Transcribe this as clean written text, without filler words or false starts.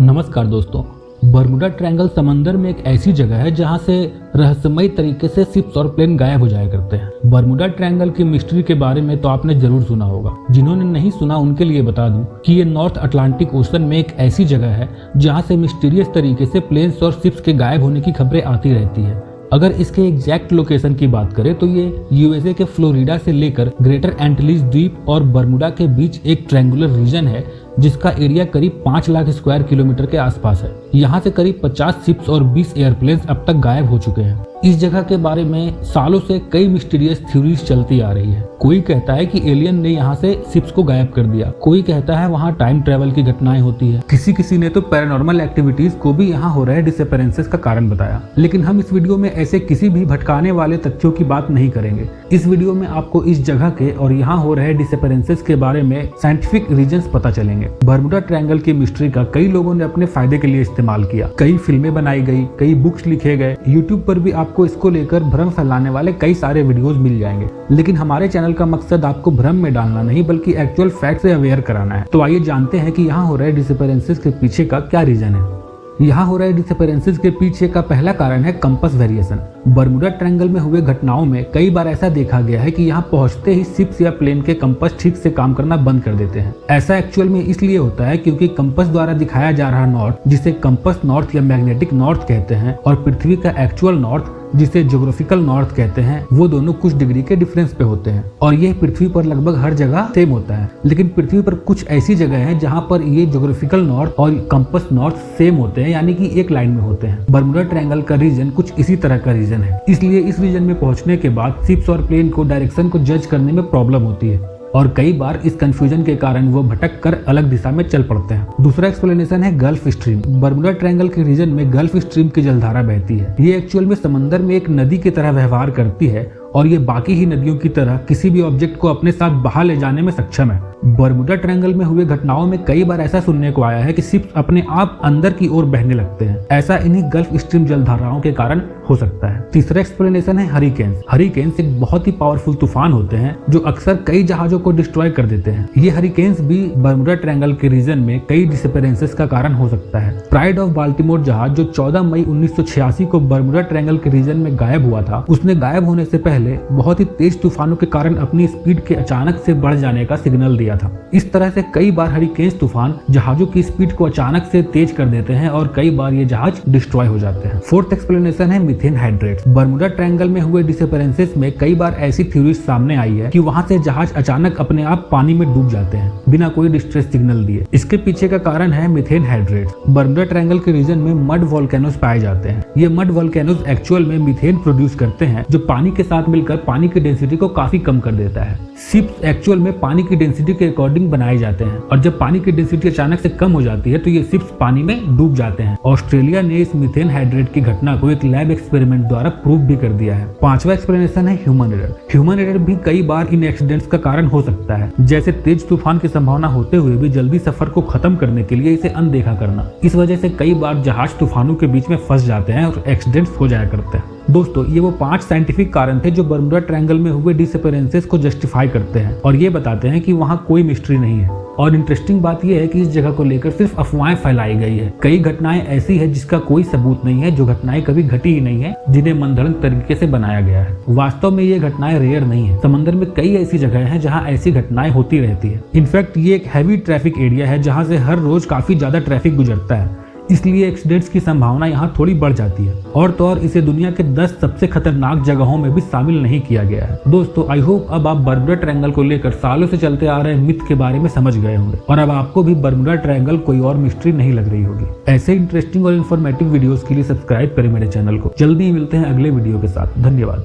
नमस्कार दोस्तों। Bermuda triangle समंदर में एक ऐसी जगह है जहां से रहस्यमयी तरीके से शिप्स और प्लेन गायब हो जाया करते हैं। बर्मुडा ट्रायंगल की मिस्ट्री के बारे में तो आपने जरूर सुना होगा। जिन्होंने नहीं सुना उनके लिए बता दूं कि ये नॉर्थ अटलांटिक ओशन में एक ऐसी जगह है जहां से मिस्टीरियस तरीके से प्लेन्स और शिप्स के गायब होने की खबरें आती रहती है। अगर इसके एग्जैक्ट लोकेशन की बात करें तो ये यूएसए के फ्लोरिडा से लेकर ग्रेटर एंटिलीज द्वीप और बर्मुडा के बीच एक ट्रायंगुलर रीजन है जिसका एरिया करीब 5 लाख स्क्वायर किलोमीटर के आसपास है। यहाँ से करीब 50 शिप्स और 20 एयरप्लेन्स अब तक गायब हो चुके हैं। इस जगह के बारे में सालों से कई मिस्टीरियस थ्योरीज चलती आ रही है। कोई कहता है कि एलियन ने यहाँ से शिप्स को गायब कर दिया, कोई कहता है वहाँ टाइम ट्रेवल की घटनाएं होती है, किसी ने तो पैरानॉर्मल एक्टिविटीज को भी यहाँ हो रहे डिसअपीयरेंसेस का कारण बताया। लेकिन हम इस वीडियो में ऐसे किसी भी भटकाने वाले तथ्यों की बात नहीं करेंगे। इस वीडियो में आपको इस जगह के और यहाँ हो रहे डिसअपीयरेंसेस के बारे में साइंटिफिक रीजंस पता चलेंगे। बर्मुडा ट्रायंगल की मिस्ट्री का कई लोगों ने अपने फायदे के लिए इस्तेमाल किया। कई फिल्में बनाई गई, कई बुक्स लिखे गए, यूट्यूब पर भी आपको इसको लेकर भ्रम फैलाने वाले कई सारे वीडियोस मिल जाएंगे। लेकिन हमारे चैनल का मकसद आपको भ्रम में डालना नहीं बल्कि एक्चुअल फैक्ट से अवेयर कराना है। तो आइए जानते हैं कि यहाँ हो रहे डिसअपीयरेंसेस के पीछे का क्या रीजन है। यहाँ हो रहे डिसअपीयरेंसेस के पीछे का पहला कारण है कंपास वेरिएशन। बर्मुडा ट्रायंगल में हुए घटनाओं में कई बार ऐसा देखा गया है कि यहाँ पहुंचते ही शिप्स या प्लेन के कंपास ठीक से काम करना बंद कर देते हैं। ऐसा एक्चुअल में इसलिए होता है क्योंकि कंपास द्वारा दिखाया जा रहा नॉर्थ, जिसे कंपास नॉर्थ या मैग्नेटिक नॉर्थ कहते हैं, और पृथ्वी का एक्चुअल नॉर्थ, जिसे ज्योग्राफिकल नॉर्थ कहते हैं, वो दोनों कुछ डिग्री के डिफरेंस पे होते हैं। और ये पृथ्वी पर लगभग हर जगह सेम होता है। लेकिन पृथ्वी पर कुछ ऐसी जगह है जहाँ पर ये ज्योग्राफिकल नॉर्थ और कंपास नॉर्थ सेम होते हैं, यानी कि एक लाइन में होते हैं। बर्मुडा ट्रायंगल का रीजन कुछ इसी तरह का रीजन है। इसलिए इस रीजन में पहुंचने के बाद शिप्स और प्लेन को डायरेक्शन को जज करने में प्रॉब्लम होती है और कई बार इस कंफ्यूजन के कारण वो भटक कर अलग दिशा में चल पड़ते हैं। दूसरा एक्सप्लेनेशन है गल्फ स्ट्रीम। बर्मुडा ट्रायंगल के रीजन में गल्फ स्ट्रीम की जलधारा बहती है। ये एक्चुअल में समंदर में एक नदी की तरह व्यवहार करती है और ये बाकी ही नदियों की तरह किसी भी ऑब्जेक्ट को अपने साथ बहा ले जाने में सक्षम है। बर्मुडा ट्रायंगल में हुए घटनाओं में कई बार ऐसा सुनने को आया है कि शिप्स अपने आप अंदर की ओर बहने लगते हैं। ऐसा इन्हीं गल्फ स्ट्रीम जलधाराओं के कारण हो सकता है। तीसरा एक्सप्लेनेशन है हरिकेन्स। हरिकेन्स एक बहुत ही पावरफुल तूफान होते हैं जो अक्सर कई जहाजों को डिस्ट्रॉय कर देते हैं। ये हरिकेन्स भी बर्मुडा ट्रायंगल के रीजन में कई डिसअपीयरेंसेस का कारण हो सकता है। प्राइड ऑफ बाल्टीमोर जहाज जो 14 मई 1986 को बर्मुडा ट्रायंगल के रीजन में गायब हुआ था, उसने गायब होने से पहले बहुत ही तेज तूफानों के कारण अपनी स्पीड के अचानक से बढ़ जाने का सिग्नल दिया था। इस तरह से कई बार हरिकेन्स तूफान जहाजों की स्पीड को अचानक से तेज कर देते हैं और कई बार ये जहाज डिस्ट्रॉय हो जाते हैं। फोर्थ एक्सप्लेनेशन है मीथेन हाइड्रेट्स। बर्मुडा ट्रायंगल में हुए डिसअपीयरेंसेस में कई बार ऐसी थ्योरीज सामने आई है कि वहां से जहाज अचानक अपने आप पानी में डूब जाते हैं बिना कोई डिस्ट्रेस सिग्नल दिए। इसके पीछे का कारण है मीथेन हाइड्रेट्स। बर्मुडा ट्रायंगल के रीजन में मड वोल्केनोज पाए जाते हैं। ये मड वोल्केनोज एक्चुअल में मीथेन प्रोड्यूस करते हैं जो पानी के साथ मिलकर पानी की डेंसिटी को काफी कम कर देता है। शिप्स एक्चुअल में पानी की डेंसिटी के अकॉर्डिंग बनाए जाते हैं और जब पानी की डेंसिटी अचानक से कम हो जाती है तो ये शिप्स पानी में डूब जाते हैं। ऑस्ट्रेलिया ने इस मीथेन हाइड्रेट की घटना को एक लैब एक्सपेरिमेंट द्वारा प्रूव भी कर दिया है। पांचवा एक्सप्लेनेशन है ह्यूमन एरर। ह्यूमन एरर भी कई बार इन एक्सीडेंट्स का कारण हो सकता है, जैसे तेज तूफान की संभावना होते हुए भी जल्दी सफर को खत्म करने के लिए इसे अनदेखा करना। इस वजह से कई बार जहाज तूफानों के बीच में फंस जाते हैं और एक्सीडेंट्स हो जाया करते हैं। दोस्तों, ये वो 5 साइंटिफिक कारण थे जो बर्मुडा ट्रायंगल में हुए डिसअपीयरेंसेस को जस्टिफाई करते हैं और ये बताते हैं कि वहाँ कोई मिस्ट्री नहीं है। और इंटरेस्टिंग बात यह है कि इस जगह को लेकर सिर्फ अफवाहें फैलाई गई है। कई घटनाएं ऐसी है जिसका कोई सबूत नहीं है, जो घटनाएं कभी घटी ही नहीं है, जिन्हें मनगढ़ंत तरीके से बनाया गया है। वास्तव में ये घटनाएं रेयर नहीं है। समंदर में कई ऐसी जगह हैं जहां ऐसी घटनाएं होती रहती है। इनफैक्ट ये एक हैवी ट्रैफिक एरिया है जहां से हर रोज काफी ज्यादा ट्रैफिक गुजरता है, इसलिए एक्सीडेंट्स की संभावना यहाँ थोड़ी बढ़ जाती है। और तो और इसे दुनिया के 10 सबसे खतरनाक जगहों में भी शामिल नहीं किया गया है। दोस्तों, आई होप अब आप बर्मुडा ट्रायंगल को लेकर सालों से चलते आ रहे मिथ के बारे में समझ गए होंगे और अब आपको भी बर्मुडा ट्रायंगल कोई और मिस्ट्री नहीं लग रही होगी। ऐसे इंटरेस्टिंग और इन्फॉर्मेटिव वीडियोस के लिए सब्सक्राइब करें मेरे चैनल को। जल्दी मिलते हैं अगले वीडियो के साथ। धन्यवाद।